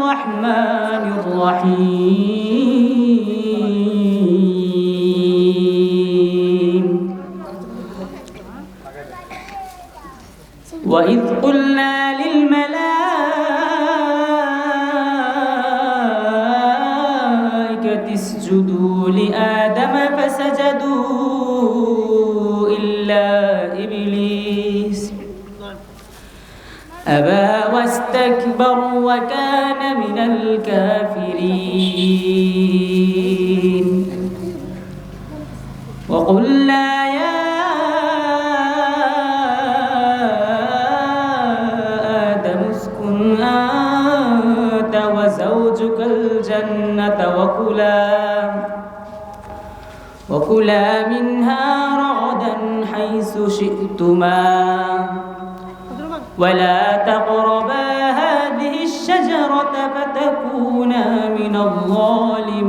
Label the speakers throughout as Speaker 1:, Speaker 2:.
Speaker 1: الرحمن الرحيم وإذ قلنا للملائكة اسجدوا لآدم فسجدوا إلا إبليس أبى واستكبر وكان من الكافرين وقلنا يا آدم اسكن أنت وزوجك الجنة وكلا منها رغدا حيث شئتما ولا تقربا هذه الشجرة فتكونا من الظالمين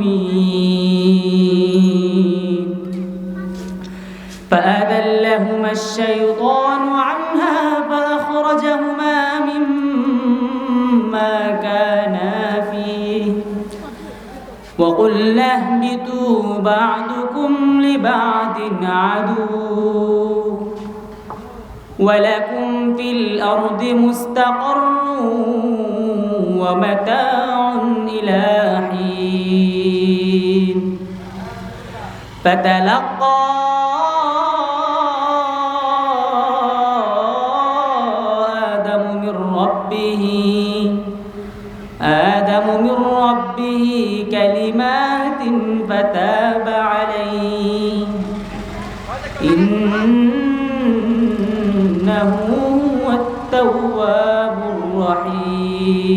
Speaker 1: فأذلهما الشيطان عنها فأخرجهما مما كانا فيه وقلنا اهبطوا بعضكم لبعض عدو ولكم في الأرض مستقر ومتاع إلى حين فتلقى آدم من ربه كلمات فتاب عليه إنه هو التواب الرحيم.